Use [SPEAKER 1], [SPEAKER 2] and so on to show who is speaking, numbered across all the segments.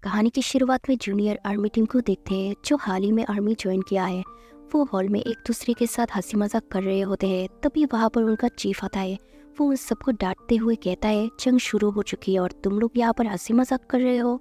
[SPEAKER 1] कहानी की शुरुआत में जूनियर आर्मी टीम को देखते हैं जो हाल ही में आर्मी ज्वाइन किया है। वो हॉल में एक दूसरे के साथ हंसी मजाक कर रहे होते हैं। तभी वहाँ पर उनका चीफ आता है। वो उन सबको डांटते हुए कहता है जंग शुरू हो चुकी है और तुम लोग यहाँ पर हंसी मजाक कर रहे हो।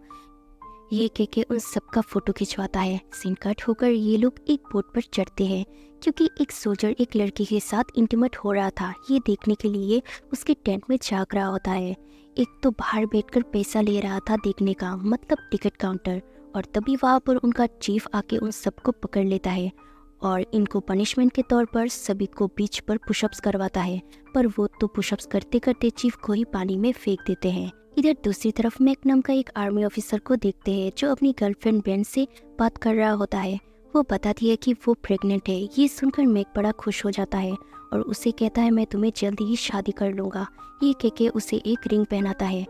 [SPEAKER 1] ये कह के उन सबका फोटो खिंचवाता है। सीन कट होकर ये लोग एक बोट पर चढ़ते हैं क्योंकि एक सोल्जर एक लड़की के साथ इंटीमेट हो रहा था। ये देखने के लिए उसके टेंट में झाँक रहा होता है। एक तो बाहर बैठकर पैसा ले रहा था देखने का, मतलब टिकट काउंटर। और तभी वहाँ पर उनका चीफ आके उन सबको पकड़ लेता है और इनको पनिशमेंट के तौर पर सभी को बीच पर पुशअप्स करवाता है। पर वो तो पुशअप्स करते करते चीफ को ही पानी में फेंक देते हैं। इधर दूसरी तरफ मैक नाम का एक आर्मी ऑफिसर को देखते हैं जो अपनी गर्लफ्रेंड बेन से बात कर रहा होता है। वो बताती है कि वो प्रेग्नेंट है। ये सुनकर मैक बड़ा खुश हो जाता है और उसे कहता है मैं तुम्हें जल्दी ही शादी कर लूँगा। ये कह के उसे एक रिंग पहनाता है।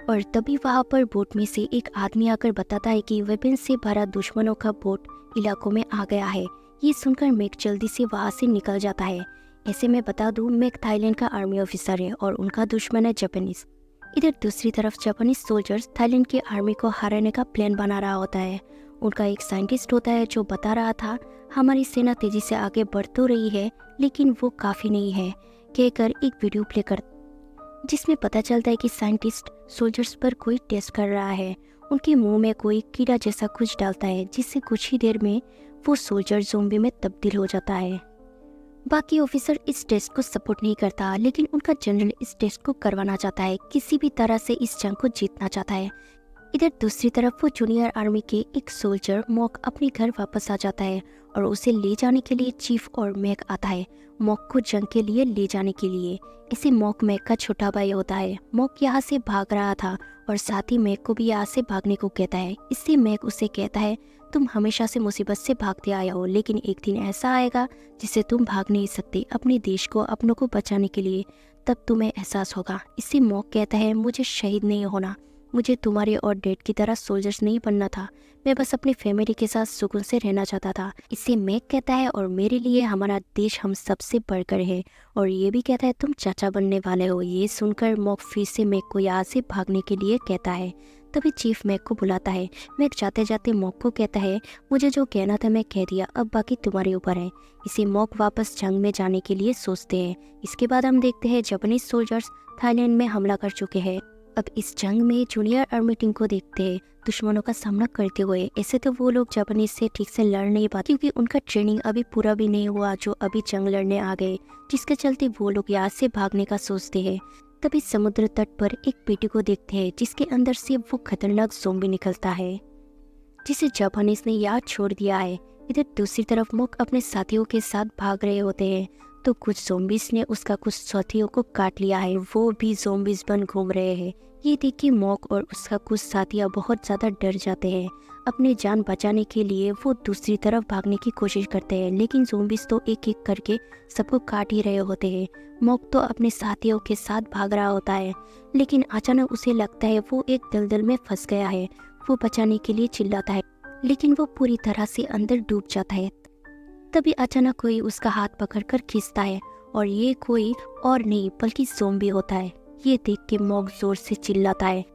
[SPEAKER 1] और तभी वहाँ पर बोट में से एक आदमी आकर बताता है कि वेपन से भरा दुश्मनों का बोट इलाकों में आ गया है। ये सुनकर मैक जल्दी से वहाँ से निकल जाता है। ऐसे में बता दूँ, मैक थाईलैंड का आर्मी ऑफिसर है और उनका दुश्मन है जापानीज। इधर दूसरी तरफ जापानीज सोल्जर्स थाईलैंड की आर्मी को हराने का प्लान बना रहा होता है। उनका एक साइंटिस्ट होता है जो बता रहा था हमारी सेना तेजी से आगे बढ़ तो रही है लेकिन वो काफ़ी नहीं है, कहकर एक वीडियो प्ले कर जिसमें पता चलता है कि साइंटिस्ट सोल्जर्स पर कोई टेस्ट कर रहा है। उनके मुंह में कोई कीड़ा जैसा कुछ डालता है जिससे कुछ ही देर में वो सोल्जर ज़ोंबी में तब्दील हो जाता है। बाकी ऑफिसर इस टेस्ट को सपोर्ट नहीं करता लेकिन उनका जनरल इस टेस्ट को करवाना चाहता है, किसी भी तरह से इस जंग को जीतना चाहता है। इधर दूसरी तरफ वो जूनियर आर्मी के एक सोल्जर मॉक अपने घर वापस आ जाता है और उसे ले जाने के लिए चीफ और मैक आता है, मॉक को जंग के लिए ले जाने के लिए। इसे मॉक मैक का छोटा भाई होता है। मॉक यहाँ से भाग रहा था और साथ ही मैक को भी यहाँ से भागने को कहता है। इससे मैक उसे कहता है तुम हमेशा से मुसीबत से भागते आए हो लेकिन एक दिन ऐसा आएगा जिससे तुम भाग नहीं सकते अपने देश को, अपनों को बचाने के लिए, तब तुम्हें एहसास होगा। इससे मॉक कहता है मुझे शहीद नहीं होना, मुझे तुम्हारे और डैड की तरह सोल्जर्स नहीं बनना था, मैं बस अपनी फैमिली के साथ सुकून से रहना चाहता था। इससे मैक कहता है और मेरे लिए हमारा देश हम सबसे बढ़कर है। और ये भी कहता है तुम चाचा बनने वाले हो। ये सुनकर मॉक फिर से मैक को यहाँ से भागने के लिए कहता है। तभी चीफ मैक को बुलाता है। मैक जाते जाते मॉक को कहता है मुझे जो कहना था मैं कह दिया, अब बाकी तुम्हारे ऊपर है। इसे मॉक वापस जंग में जाने के लिए सोचते हैं। इसके बाद हम देखते हैं जापानीज सोल्जर्स थाईलैंड में हमला कर चुके हैं। अब इस जंग में जूनियर आर्मी टीम को देखते हैं दुश्मनों का सामना करते हुए। ऐसे तो वो लोग जापानीज से ठीक से लड़ नहीं पाते क्योंकि उनका ट्रेनिंग अभी पूरा भी नहीं हुआ जो अभी जंग लड़ने आ गए, जिसके चलते वो लोग यहाँ से भागने का सोचते हैं। तभी समुद्र तट पर एक पेटी को देखते हैं जिसके अंदर से वो खतरनाक ज़ोंबी निकलता है जिसे जापानीज ने यहाँ छोड़ दिया है। इधर दूसरी तरफ मॉक अपने साथियों के साथ भाग रहे होते हैं तो कुछ ज़ोंबीज ने उसका कुछ साथियों को काट लिया है। वो भी ज़ोंबीज बन घूम रहे हैं। ये देख के मॉक और उसका कुछ साथिया बहुत ज़्यादा डर जाते हैं। अपनी जान बचाने के लिए वो दूसरी तरफ भागने की कोशिश करते हैं लेकिन ज़ोंबीज तो एक एक करके सबको काट ही रहे होते हैं। मॉक तो अपने साथियों के साथ भाग रहा होता है लेकिन अचानक उसे लगता है वो एक दलदल में फंस गया है। वो बचाने के लिए चिल्लाता है लेकिन वो पूरी तरह से अंदर डूब जाता है। तभी अचानक कोई उसका हाथ पकड़कर खींचता है और ये कोई और नहीं बल्कि ज़ोंबी होता है। ये देख के मॉक जोर से चिल्लाता है।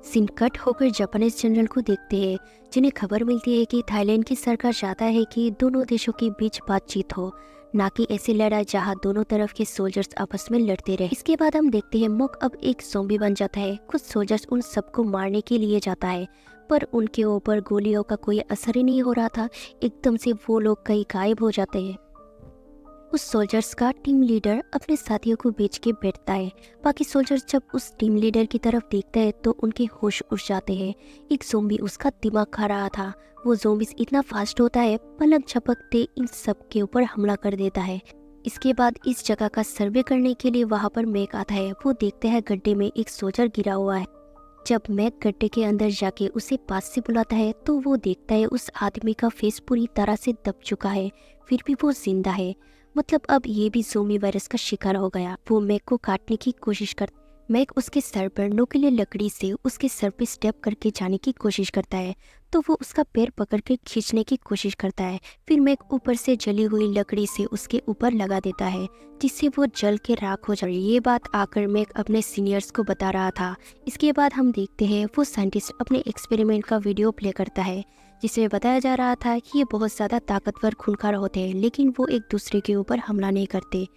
[SPEAKER 1] सीन कट होकर जापानीज जनरल को देखते हैं जिन्हें खबर मिलती है कि थाईलैंड की सरकार चाहता है कि दोनों देशों के बीच बातचीत हो, ना कि ऐसी लड़ाई जहां दोनों तरफ के सोल्जर्स आपस में लड़ते रहे। इसके बाद हम देखते हैं मॉक अब एक ज़ोंबी बन जाता है। कुछ सोल्जर्स उन सबको मारने के लिए जाता है पर उनके ऊपर गोलियों का कोई असर ही नहीं हो रहा था। एकदम से वो लोग कहीं गायब हो जाते हैं। उस सोल्जर्स का टीम लीडर अपने साथियों को बेच के बैठता है। बाकी सोल्जर्स जब उस टीम लीडर की तरफ देखते हैं तो उनके होश उड़ जाते हैं। एक ज़ोंबी उसका दिमाग खा रहा था। वो ज़ोंबी इतना फास्ट होता है पलक झपकते इन सब के ऊपर हमला कर देता है। इसके बाद इस जगह का सर्वे करने के लिए वहाँ पर मैक आता है। वो देखते हैं गड्ढे में एक सोल्जर गिरा हुआ है। जब मैक गड्ढे के अंदर जाके उसे पास से बुलाता है तो वो देखता है उस आदमी का फेस पूरी तरह से दब चुका है, फिर भी वो जिंदा है। मतलब अब ये भी ज़ोंबी वायरस का शिकार हो गया। वो मैक को काटने की कोशिश कर मैक उसके सर पर नुकीली लकड़ी से उसके सर पे स्टेप करके जाने की कोशिश करता है, तो वो उसका पैर पकड़ के खींचने की कोशिश करता है। फिर मैक ऊपर से जली हुई लकड़ी से उसके ऊपर लगा देता है, जिससे वो जल के राख हो जाए। ये बात आकर मैक अपने सीनियर्स को बता रहा था। इसके बाद हम देखते हैं वो साइंटिस्ट अपने एक्सपेरिमेंट का वीडियो प्ले करता है, जिसमें बताया जा रहा था कि ये बहुत ज़्यादा ताकतवर खूंखार होते हैं, लेकिन वो एक दूसरे के ऊपर हमला नहीं करते।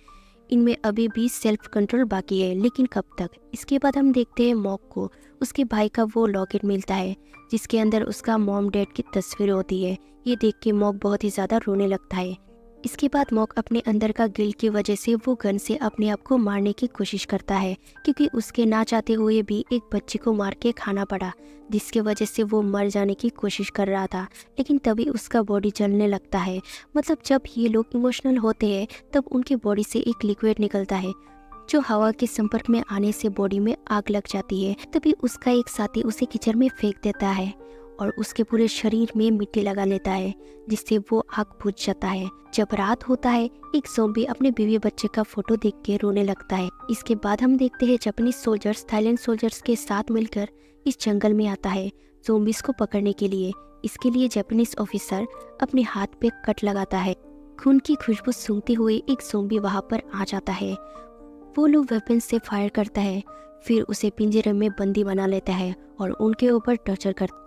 [SPEAKER 1] इनमें अभी भी सेल्फ कंट्रोल बाकी है, लेकिन कब तक। इसके बाद हम देखते हैं मॉक को उसके भाई का वो लॉकेट मिलता है, जिसके अंदर उसका मॉम डैड की तस्वीर होती है। ये देख के मॉक बहुत ही ज़्यादा रोने लगता है। इसके बाद मॉक अपने अंदर का गिल्ट की वजह से वो गन से अपने आप को मारने की कोशिश करता है, क्योंकि उसके ना चाहते हुए भी एक बच्चे को मार के खाना पड़ा, जिसके वजह से वो मर जाने की कोशिश कर रहा था। लेकिन तभी उसका बॉडी जलने लगता है। मतलब जब ये लोग इमोशनल होते हैं तब उनके बॉडी से एक लिक्विड निकलता है, जो हवा के संपर्क में आने से बॉडी में आग लग जाती है। तभी उसका एक साथी उसे कीचड़ में फेंक देता है और उसके पूरे शरीर में मिट्टी लगा लेता है, जिससे वो आग बुझ जाता है। जब रात होता है, एक ज़ॉम्बी अपने बीवी बच्चे का फोटो देख के रोने लगता है। इसके बाद हम देखते हैं जापानीज सोल्जर्स थाईलैंड सोल्जर्स के साथ मिलकर इस जंगल में आता है ज़ॉम्बीज को पकड़ने के लिए। इसके लिए जापानीज ऑफिसर अपने हाथ पे कट लगाता है। खून की खुशबू सूंघते हुए एक ज़ॉम्बी वहां पर आ जाता है। वो लोग वेपन से फायर करता है, फिर उसे पिंजरे में बंदी बना लेता है और उनके ऊपर टॉर्चर करता है।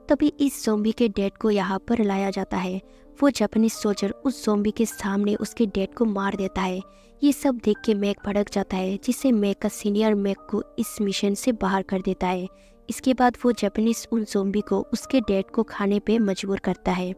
[SPEAKER 1] तभी इस ज़ॉम्बी के डेड को यहाँ पर लाया जाता है। वो जापानीज सोल्जर उस ज़ॉम्बी के सामने उसके डेड को मार देता है। ये सब देख के मैक भड़क जाता है, जिससे मैक का सीनियर मैक को इस मिशन से बाहर कर देता है। इसके बाद वो जापानीज उन ज़ॉम्बी को उसके डेड को खाने पे मजबूर करता है।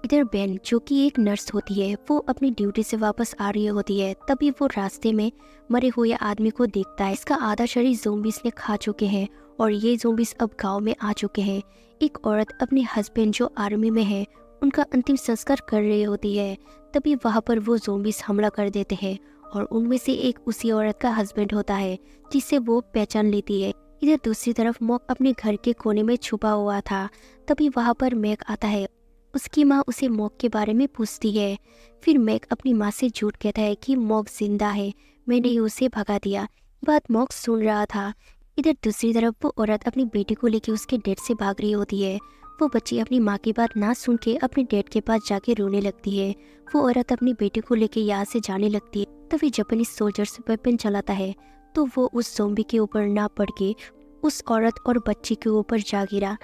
[SPEAKER 1] इधर बेन, जो कि एक नर्स होती है, वो अपनी ड्यूटी से वापस आ रही होती है। तभी वो रास्ते में मरे हुए आदमी को देखता है। इसका आधा शरीर ज़ॉम्बीज ने खा चुके हैं और ये ज़ॉम्बीज अब गांव में आ चुके हैं। एक औरत अपने हस्बैंड जो आर्मी में है उनका अंतिम संस्कार कर रही होती है। तभी वहाँ पर वो ज़ॉम्बीज हमला कर देते हैं और उनमें से एक उसी औरत का हस्बैंड होता है, जिसे वो पहचान लेती है। इधर दूसरी तरफ मॉक अपने घर के कोने में छुपा हुआ था। तभी वहाँ पर मैक आता है। उसकी माँ उसे मॉक के बारे में पूछती है। फिर मैक अपनी माँ से झूठ कहता है कि मॉक जिंदा है, मैंने ही उसे भगा दिया। बात मॉक सुन रहा था। इधर दूसरी तरफ वो औरत अपनी बेटी को लेकर उसके डैड से भाग रही होती है। वो बच्ची अपनी माँ की बात ना सुन के अपने डैड के पास जाके रोने लगती है। वो औरत अपनी बेटी को लेकर यहाँ से जाने लगती है। तभी जापानीज सोल्जर्स वेपन चलाता है, तो वो उस ज़ॉम्बी के ऊपर ना पड़ के उस औरत और बच्ची के ऊपर जा गिरा।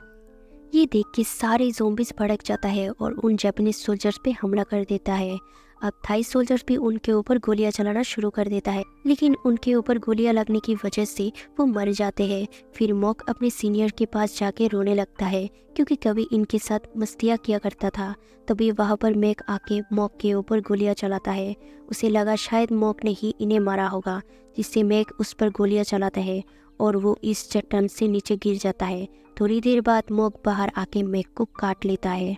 [SPEAKER 1] ये देख के सारे ज़ॉम्बीज भड़क जाता है और उन जापानीज सोल्जर्स पे हमला कर देता है। अब थाई सोल्जर्स भी उनके ऊपर गोलियां चलाना शुरू कर देता है, लेकिन उनके ऊपर गोलियां लगने की वजह से वो मर जाते हैं। फिर मॉक अपने सीनियर के पास जाके रोने लगता है, क्योंकि कभी इनके साथ मस्तियाँ किया करता था। तभी वहाँ पर मैक आके मॉक के ऊपर गोलियां चलाता है। उसे लगा शायद मॉक ने ही इन्हें मारा होगा, जिससे मैक उस पर गोलियां चलाता है और वो इस चट्टान से नीचे गिर जाता है। थोड़ी देर बाद मॉक बाहर आके मैक को काट लेता है,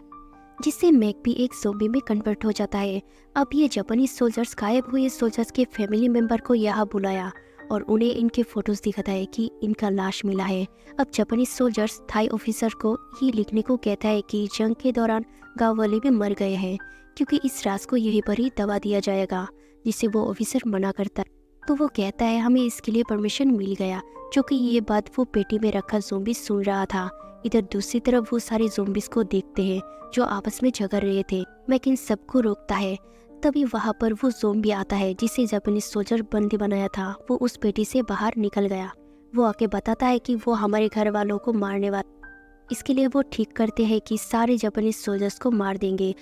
[SPEAKER 1] जिससे मैक भी एक ज़ॉम्बी में कन्वर्ट हो जाता है। अब ये जापानीज सोल्जर्स गायब हुए सोल्जर्स के फैमिली मेंबर को यहाँ बुलाया और उन्हें इनके फोटोज दिखाता है कि इनका लाश मिला है। अब जापानीज सोल्जर्स थाई ऑफिसर को ये लिखने को कहता है कि जंग के दौरान गाँव वाले भी मर गए हैं, क्योंकि इस राज को यहीं पर ही दबा दिया जाएगा, जिससे वो ऑफिसर मना करता है। तो वो कहता है हमें इसके लिए परमिशन मिल गया, जो कि ये बात वो पेटी में रखा ज़ॉम्बी सुन रहा था। इधर दूसरी तरफ वो सारे ज़ॉम्बीज को देखते हैं जो आपस में झगड़ रहे थे। मैक इन सबको रोकता है। तभी वहाँ पर वो ज़ॉम्बी आता है जिसे जापानीज सोल्जर बंदी बनाया था। वो उस पेटी से बाहर निकल गया। वो आके बताता है कि वो हमारे घर वालों को मारने वाला। इसके लिए वो ठीक करते हैं कि सारे जापानीज सोल्जर्स को मार देंगे।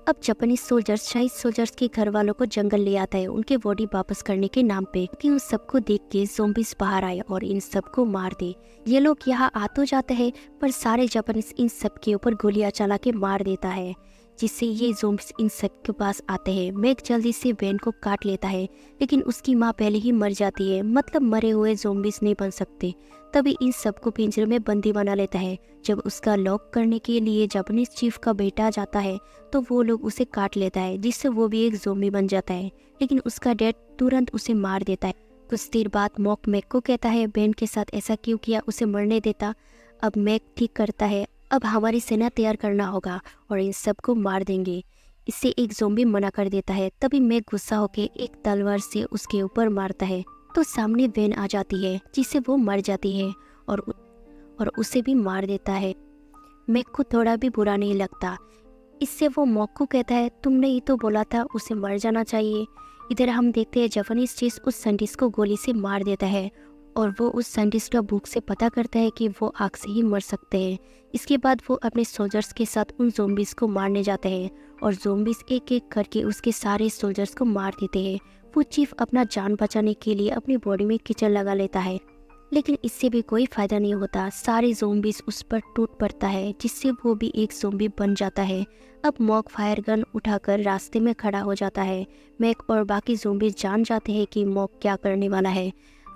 [SPEAKER 1] अब जापानीज सोल्जर्स शाही सोल्जर्स के घर वालों को जंगल ले आता है उनके बॉडी वापस करने के नाम पे, कि उन सबको देख के ज़ॉम्बीज बाहर आए और इन सबको मार दे। ये लोग यहाँ आ तो जाते हैं, पर सारे जापानीज इन सब के ऊपर गोलियां चला के मार देता है, जिससे ये ज़ॉम्बीज इन सब के पास आते हैं। मैक जल्दी से बेन को काट लेता है, लेकिन उसकी माँ पहले ही मर जाती है। मतलब मरे हुए ज़ॉम्बीज नहीं बन सकते। तभी इन सबको पिंजरे में बंदी बना लेता है। जब उसका लॉक करने के लिए जापानीज चीफ का बेटा जाता है, तो वो लोग उसे काट लेता है, जिससे वो भी एक ज़ॉम्बी बन जाता है। लेकिन उसका डैड तुरंत उसे मार देता है। कुछ देर बाद मॉक मैक को कहता है बेन के साथ ऐसा क्यों किया, उसे मरने देता। अब मैक ठीक करता है, अब हमारी सेना तैयार करना होगा और इन सबको मार देंगे। इससे एक ज़ॉम्बी मना कर देता है। तभी मैक गुस्सा होकर एक तलवार से उसके ऊपर मारता है। तो सामने वेन आ जाती है जिससे वो मर जाती है और उसे भी मार देता है। मैक को थोड़ा भी बुरा नहीं लगता। इससे वो मॉक को कहता है, तुमने ही तो बोला था उसे मर जाना चाहिए। इधर हम देखते हैं जापानीज चीज उस साइंटिस्ट को गोली से मार देता है और वो उस साइंटिस्ट का बुक से पता करता है कि वो आग से ही मर सकते हैं। इसके बाद वो अपने सोल्जर्स के साथ उन ज़ोंबीज़ को मारने जाते हैं और ज़ोंबीज़ एक एक करके उसके सारे सोल्जर्स को मार देते हैं। वो चीफ अपना जान बचाने के लिए अपनी बॉडी में कीचड़ लगा लेता है, लेकिन इससे भी कोई फ़ायदा नहीं होता। सारे ज़ोंबीज़ उस पर टूट पड़ता है जिससे वो भी एक ज़ोंबी बन जाता है। अब मॉक फायर गन उठाकर रास्ते में खड़ा हो जाता है। मैक और बाकी ज़ोंबीज़ जान जाते हैं कि मॉक क्या करने वाला है।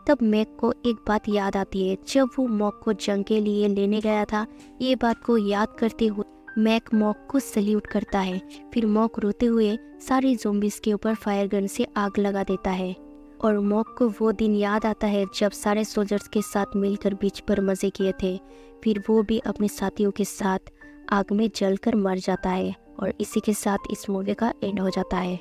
[SPEAKER 1] तब मैक को एक बात याद आती है, जब वो मॉक को जंग के लिए लेने गया था। ये बात को याद करते हुए मैक मॉक को सल्यूट करता है। फिर मॉक रोते हुए सारे ज़ोंबीज़ के ऊपर फायर गन से आग लगा देता है और मॉक को वो दिन याद आता है जब सारे सोल्जर्स के साथ मिलकर बीच पर मज़े किए थे। फिर वो भी अपने साथियों के साथ आग में जलकर मर जाता है और इसी के साथ इस मूवी का एंड हो जाता है।